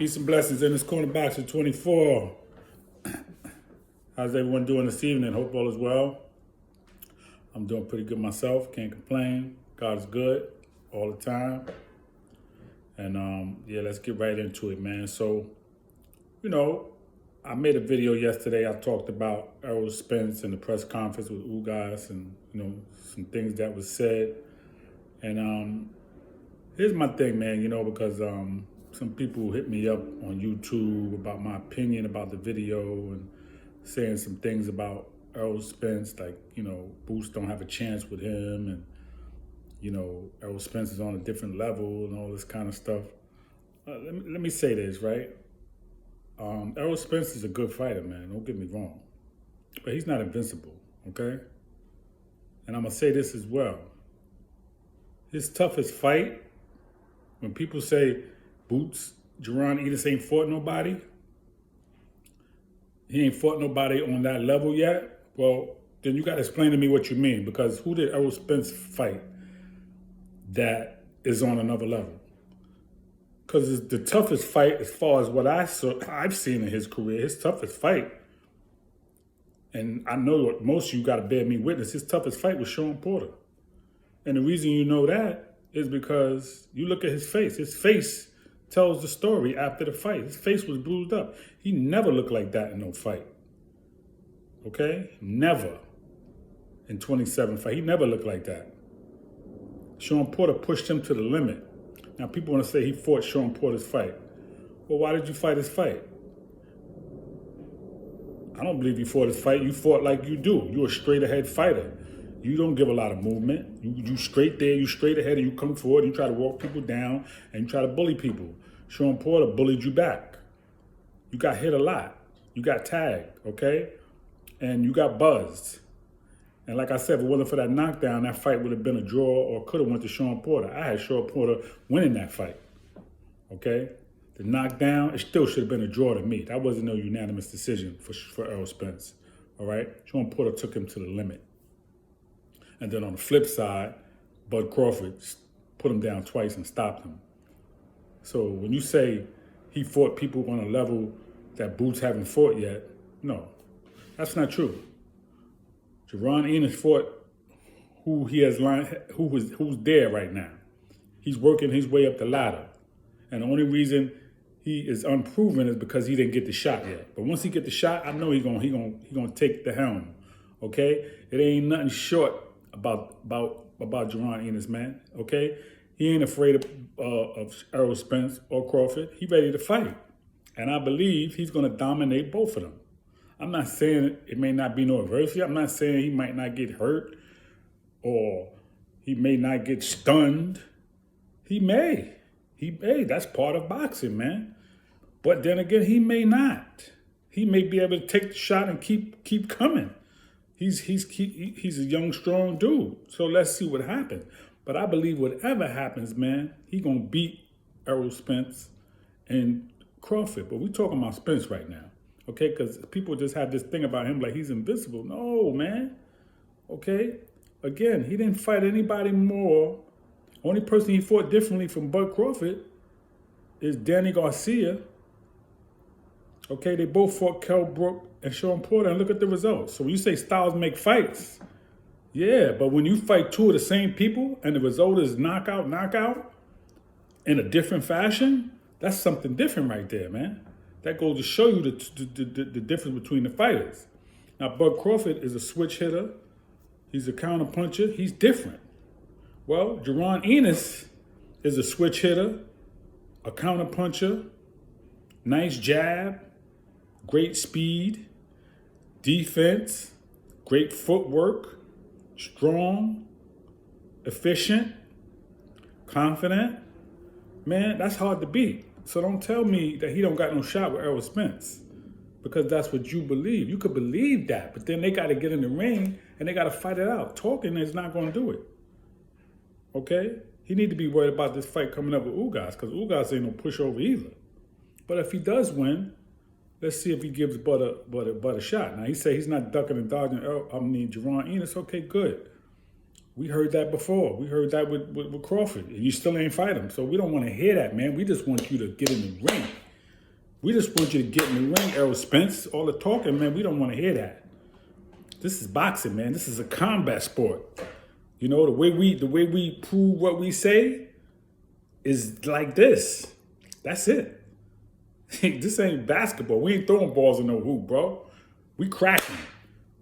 Peace and blessings in this corner box of 24. How's everyone doing this evening? Hope all is well. I'm doing pretty good myself. Can't complain. God is good all the time. And yeah, let's get right into it, man. So, I made a video yesterday. I talked about Errol Spence and the press conference with Ugas and, some things that was said. And here's my thing, man, because some people hit me up on YouTube about my opinion about the video and saying some things about Errol Spence, like, Boots don't have a chance with him and, Errol Spence is on a different level and all this kind of stuff. Let me say this, right? Errol Spence is a good fighter, man. Don't get me wrong. But he's not invincible, okay? And I'm going to say this as well. His toughest fight, when people say Boots, Jaron Ennis ain't fought nobody, he ain't fought nobody on that level yet, well, then you got to explain to me what you mean, because who did Errol Spence fight that is on another level? Because the toughest fight, as far as what I've seen in his career, his toughest fight, and I know what most of you got to bear me witness, his toughest fight was Shawn Porter. And the reason you know that is because you look at his face. His face tells the story after the fight. His face was bruised up. He never looked like that in no fight. Okay? Never. In 27 fight, he never looked like that. Shawn Porter pushed him to the limit. Now, people want to say he fought Shawn Porter's fight. Well, why did you fight his fight? I don't believe you fought his fight. You fought like you do. You're a straight ahead fighter. You don't give a lot of movement. You straight there, you straight ahead, and you come forward, you try to walk people down, and you try to bully people. Shawn Porter bullied you back. You got hit a lot. You got tagged, okay? And you got buzzed. And like I said, if it wasn't for that knockdown, that fight would have been a draw or could have went to Shawn Porter. I had Shawn Porter winning that fight, okay? The knockdown, it still should have been a draw to me. That wasn't no unanimous decision for Errol Spence, all right? Shawn Porter took him to the limit. And then on the flip side, Bud Crawford put him down twice and stopped him. So when you say he fought people on a level that Boots haven't fought yet, no, that's not true. Jaron Ennis fought who's there right now. He's working his way up the ladder. And the only reason he is unproven is because he didn't get the shot yet. But once he get the shot, I know he gonna take the helm. Okay? It ain't nothing short about Jaron Ennis, man. Okay? He ain't afraid of Errol Spence or Crawford. He ready to fight. And I believe he's gonna dominate both of them. I'm not saying it may not be no adversity. I'm not saying he might not get hurt or he may not get stunned. He may. That's part of boxing, man. But then again, he may not. He may be able to take the shot and keep coming. He's a young, strong dude. So let's see what happens. But I believe whatever happens, man, he gonna beat Errol Spence and Crawford. But we're talking about Spence right now, okay? Because people just have this thing about him like he's invincible. No, man. Okay? Again, he didn't fight anybody more. Only person he fought differently from Bud Crawford is Danny Garcia. Okay, they both fought Kell Brook and Shawn Porter, and look at the results. So when you say styles make fights, yeah, but when you fight two of the same people and the result is knockout, in a different fashion, that's something different right there, man. That goes to show you the difference between the fighters. Now, Bud Crawford is a switch hitter. He's a counter puncher. He's different. Well, Jaron Ennis is a switch hitter, a counter puncher, nice jab, great speed, defense, great footwork, strong, efficient, confident. Man, that's hard to beat. So don't tell me that he don't got no shot with Errol Spence, because that's what you believe. You could believe that, but then they got to get in the ring and they got to fight it out. Talking is not going to do it. Okay? He need to be worried about this fight coming up with Ugas, because Ugas ain't no pushover either. But if he does win, let's see if he gives Bud a shot. Now, he said he's not ducking and dodging Jaron Ennis. Okay, good. We heard that before. We heard that with Crawford. And you still ain't fight him. So we don't want to hear that, man. We just want you to get in the ring. We just want you to get in the ring, Errol Spence. All the talking, man, we don't want to hear that. This is boxing, man. This is a combat sport. You know, the way we prove what we say is like this. That's it. This ain't basketball. We ain't throwing balls in no hoop, bro. We cracking.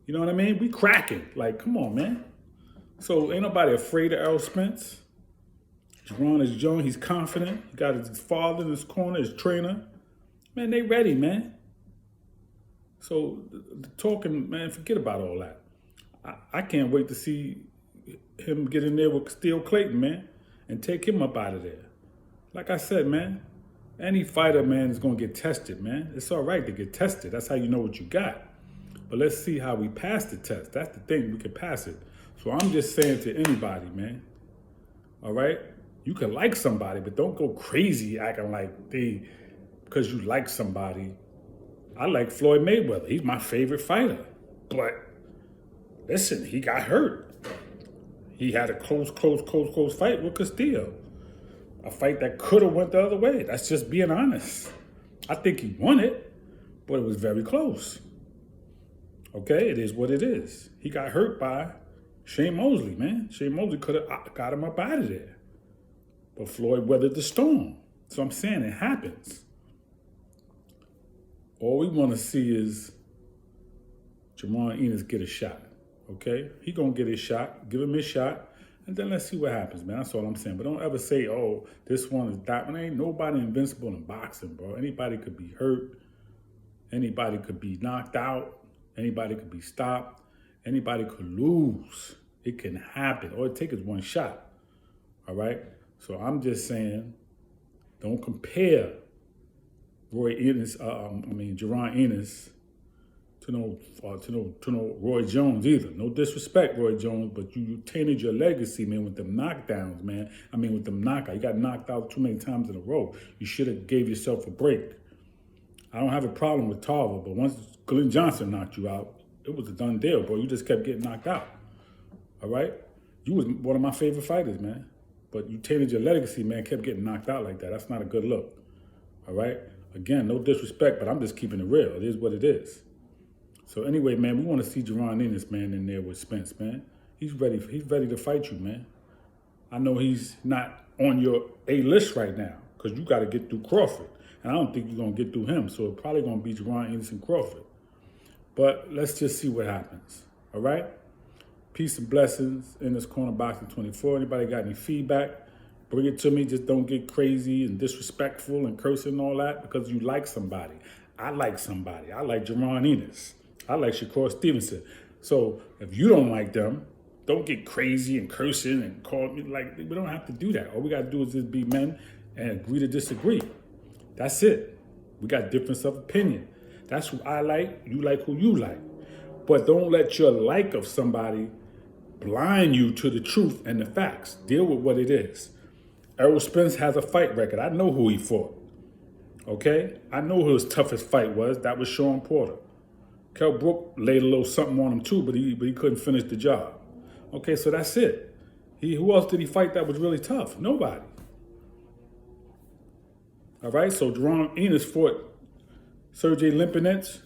You know what I mean? We cracking. Like, come on, man. So ain't nobody afraid of Errol Spence. Jaron is young. He's confident. He got his father in his corner, his trainer. Man, they ready, man. So the talking, man, forget about all that. I can't wait to see him get in there with Steel Clayton, man, and take him up out of there. Like I said, man, any fighter, man, is going to get tested, man. It's all right to get tested. That's how you know what you got. But let's see how we pass the test. That's the thing. We can pass it. So I'm just saying to anybody, man, all right? You can like somebody, but don't go crazy acting like because you like somebody. I like Floyd Mayweather. He's my favorite fighter. But listen, he got hurt. He had a close fight with Castillo. A fight that could have went the other way. That's just being honest. I think he won it, but it was very close. Okay, it is what it is. He got hurt by Shane Mosley, man. Shane Mosley could have got him up out of there. But Floyd weathered the storm. So I'm saying it happens. All we want to see is Jaron Ennis get a shot, okay? He going to get his shot. Give him his shot, and then let's see what happens, man. That's all I'm saying. But don't ever say, oh, this one is that one. Ain't nobody invincible in boxing, bro. Anybody could be hurt. Anybody could be knocked out. Anybody could be stopped. Anybody could lose. It can happen. All it takes is one shot, all right? So I'm just saying, don't compare Jaron Ennis to no Roy Jones either. No disrespect, Roy Jones, but you tainted your legacy, man, with them knockdowns, man. I mean, with them knockouts. You got knocked out too many times in a row. You should have gave yourself a break. I don't have a problem with Tarver, but once Glenn Johnson knocked you out, it was a done deal, bro. You just kept getting knocked out. All right? You was one of my favorite fighters, man. But you tainted your legacy, man, kept getting knocked out like that. That's not a good look. All right? Again, no disrespect, but I'm just keeping it real. It is what it is. So anyway, man, we want to see Jaron Ennis, man, in there with Spence, man. He's ready to fight you, man. I know he's not on your A-list right now because you got to get through Crawford. And I don't think you're going to get through him, so it's probably going to be Jaron Ennis and Crawford. But let's just see what happens, all right? Peace and blessings in this corner boxing 24. Anybody got any feedback? Bring it to me. Just don't get crazy and disrespectful and cursing and all that because you like somebody. I like somebody. I like Jaron Ennis. I like Shakur Stevenson. So if you don't like them, don't get crazy and cursing and call me like, we don't have to do that. All we got to do is just be men and agree to disagree. That's it. We got difference of opinion. That's who I like. You like who you like. But don't let your like of somebody blind you to the truth and the facts. Deal with what it is. Errol Spence has a fight record. I know who he fought. Okay? I know who his toughest fight was. That was Sean Porter. Kell Brook laid a little something on him too, but he couldn't finish the job. Okay, so that's it. Who else did he fight that was really tough? Nobody. All right, so Jaron Ennis fought Sergey Limpinets,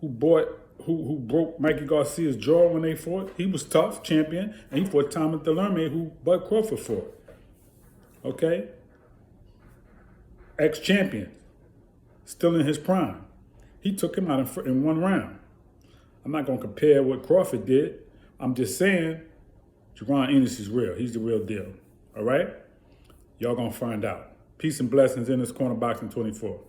who broke Mikey Garcia's jaw when they fought. He was tough, champion, and he fought Thomas Delarme, who Bud Crawford fought. Okay? Ex-champion, still in his prime. He took him out in one round. I'm not going to compare what Crawford did. I'm just saying Jaron Ennis is real. He's the real deal. All right? Y'all going to find out. Peace and blessings in this corner boxing 24.